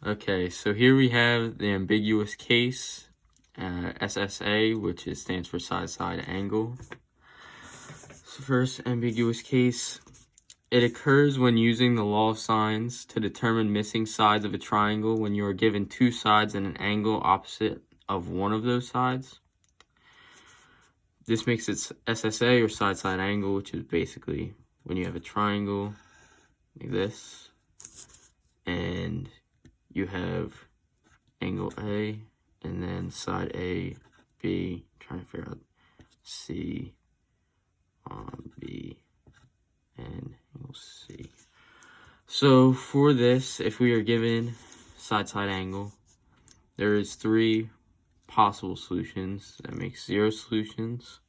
Okay, so here we have the ambiguous case, SSA, which stands for side-side angle. So first, ambiguous case. It occurs when using the law of sines to determine missing sides of a triangle when you are given two sides and an angle opposite of one of those sides. This makes it SSA, or side-side angle, which is basically when you have a triangle like this, and you have angle A, and then side A, B, trying to figure out C, B, and angle C. So for this, if we are given side-side angle, there is three possible solutions. That makes 0 solutions,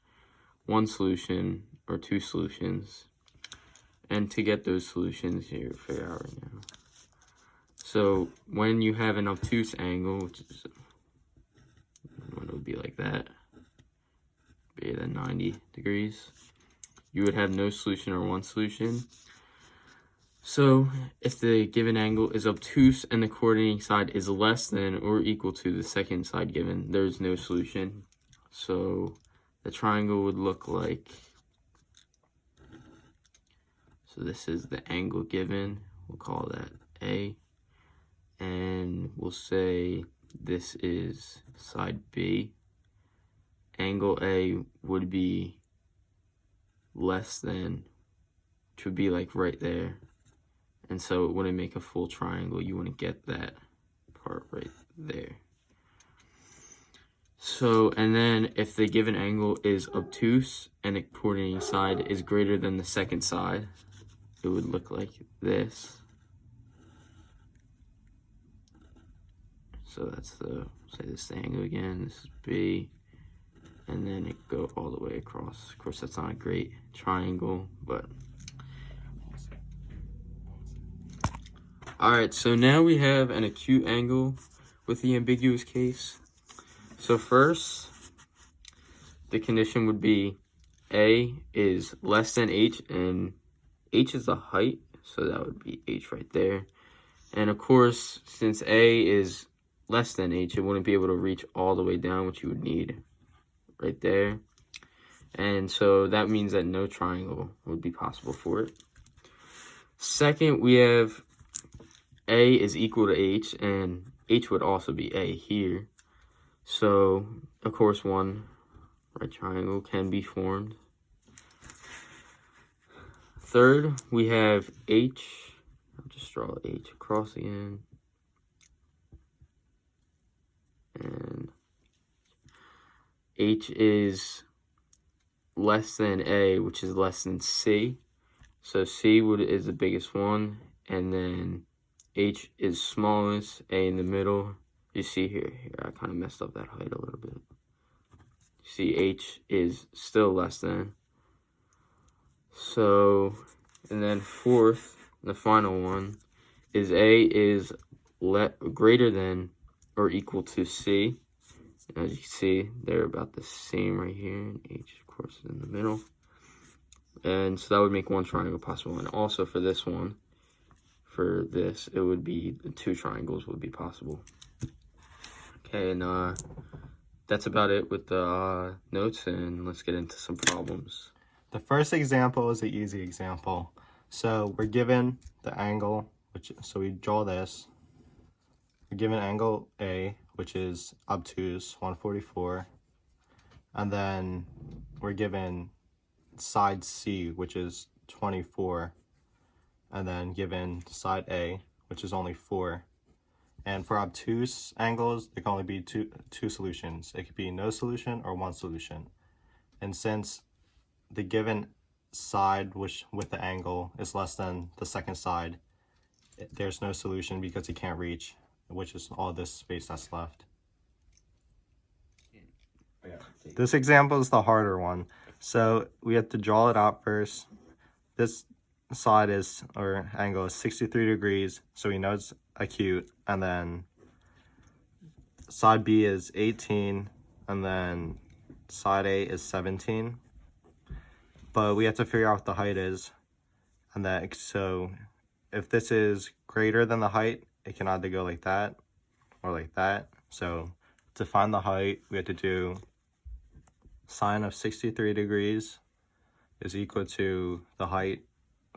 1 solution, or 2 solutions. And to get those solutions, you figure out right now. So when you have an obtuse angle, which is when it would be like that, be at 90 degrees, you would have no solution or 1 solution. So if the given angle is obtuse and the coordinating side is less than or equal to the second side given, there's no solution. So the triangle would look like, so this is the angle given, we'll call that A, and we'll say this is side B. Angle A would be less than, which would be like right there. And so it wouldn't make a full triangle. You wouldn't get that part right there. So, and then if the given angle is obtuse and the coordinating side is greater than the second side, it would look like this. So that's the, say this is the angle again, this is B, and then it go all the way across. Of course, that's not a great triangle, but all right, so now we have an acute angle with the ambiguous case. So first, the condition would be A is less than H, and H is the height, so that would be H right there. And of course, since A is less than H, it wouldn't be able to reach all the way down, which you would need right there. And so that means that no triangle would be possible for it. Second, we have A is equal to H, and H would also be A here. So, of course, one right triangle can be formed. Third, we have H. I'll just draw H across again. And H is less than A, which is less than C. So C is the biggest one, and then H is smallest, A in the middle. You see here, I kind of messed up that height a little bit. You see H is still less than. So, and then fourth, the final one, is A is greater than or equal to C. As you can see, they're about the same right here, and H, of course, is in the middle. And so that would make one triangle possible. And also for this one, for this, it would be 2 triangles would be possible. Okay, and that's about it with the notes, and let's get into some problems. The first example is the easy example. So we're given the angle, so we draw this. We're given angle A, which is obtuse, 144. And then we're given side C, which is 24. And then given side A, which is only 4. And for obtuse angles, there can only be two solutions. It could be no solution or 1 solution. And since the given side with the angle is less than the second side, there's no solution because it can't reach, which is all this space that's left. This example is the harder one. So we have to draw it out first. This side is, or angle is 63 degrees, so we know it's acute. And then side B is 18, and then side A is 17. But we have to figure out what the height is. And that, so if this is greater than the height, it can either go like that or like that. So to find the height, we have to do sine of 63 degrees is equal to the height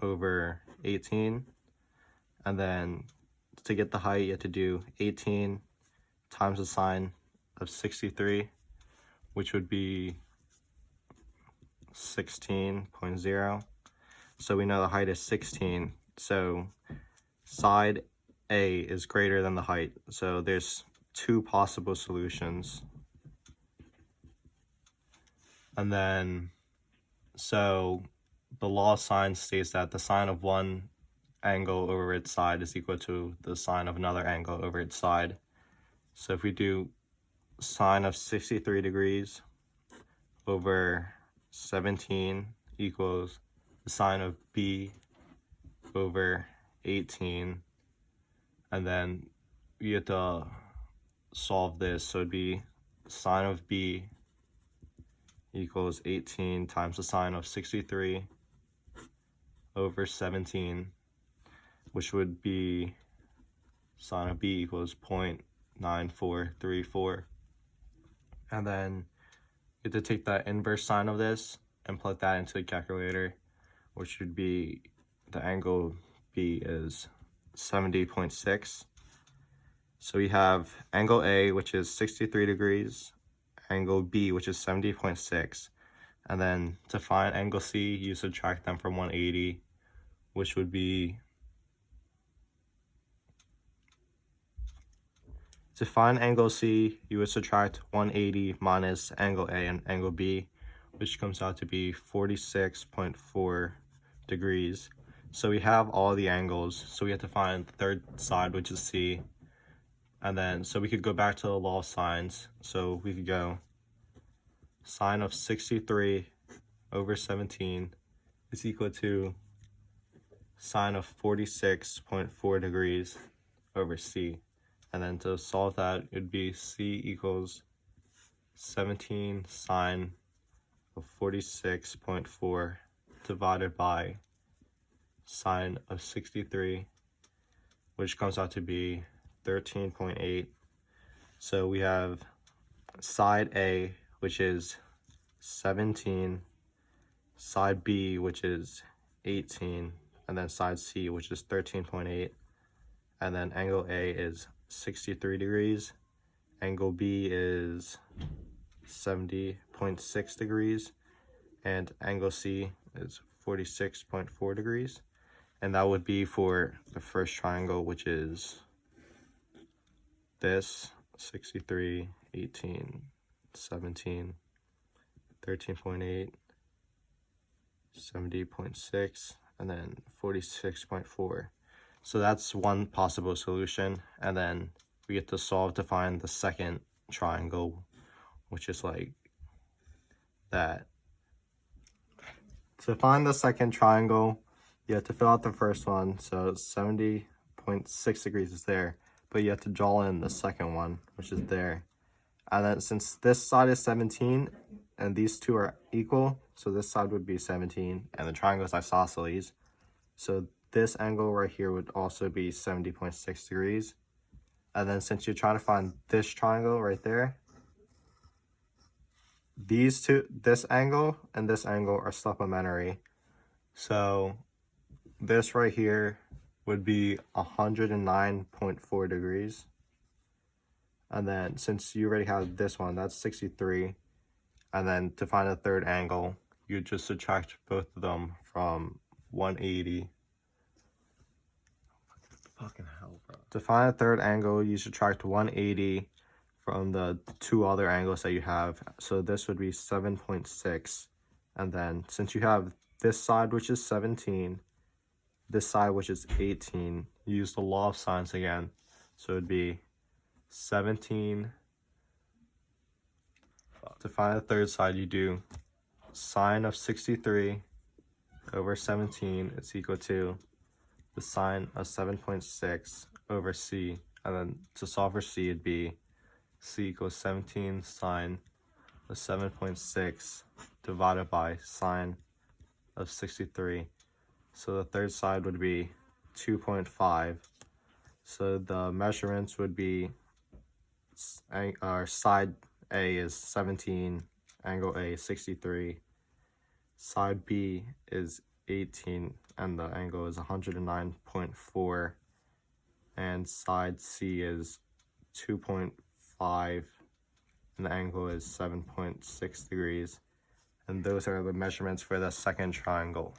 over 18. And then to get the height, you have to do 18 times the sine of 63, which would be 16.0. So we know the height is 16. So side A is greater than the height. So there's two possible solutions. And then, so the law of sine states that the sine of one angle over its side is equal to the sine of another angle over its side. So if we do sine of 63 degrees over 17 equals the sine of B over 18, and then we have to solve this, so it'd be sine of B equals 18 times the sine of 63 over 17, which would be sine of B equals 0.9434. And then you have to take the inverse sine of this and plug that into the calculator, which would be the angle B is 70.6. So we have angle A, which is 63 degrees, angle B, which is 70.6. And then to find angle C, you subtract them from 180, which would be, to find angle C, you would subtract 180 minus angle A and angle B, which comes out to be 46.4 degrees. So we have all the angles, so we have to find the third side, which is C. And then, so we could go back to the law of sines. So we could go sine of 63 over 17 is equal to sine of 46.4 degrees over C. And then to solve that, it would be C equals 17 sine of 46.4 divided by sine of 63, which comes out to be 13.8. So we have side A, which is 17, side B, which is 18, and then side C, which is 13.8. And then angle A is 63 degrees, angle B is 70.6 degrees, and angle C is 46.4 degrees. And that would be for the first triangle, which is this 63, 18, 17, 13.8, 70.6, and then 46.4. So that's one possible solution. And then we get to solve to find the second triangle, which is like that. To find the second triangle, you have to fill out the first one. So 70.6 degrees is there, but you have to draw in the second one, which is there. And then since this side is 17 and these two are equal, so this side would be 17 and the triangle is isosceles. So this angle right here would also be 70.6 degrees. And then since you're trying to find this triangle right there, these two, this angle and this angle are supplementary. So this right here would be 109.4 degrees. And then since you already have this one, that's 63. And then to find a third angle, you just subtract both of them from 180. Fucking hell, bro. To find a third angle, you subtract 180 from the two other angles that you have. So this would be 7.6. And then since you have this side, which is 17, this side, which is 18, you use the law of sines again. So it'd be 17. To find the third side, you do sine of 63 over 17 is equal to the sine of 7.6 over C. And then to solve for C, it'd be C equals 17 sine of 7.6 divided by sine of 63. So the third side would be 2.5. So the measurements would be our side A is 17, angle A is 63, side B is 18, and the angle is 109.4, and side C is 2.5, and the angle is 7.6 degrees. And those are the measurements for the second triangle.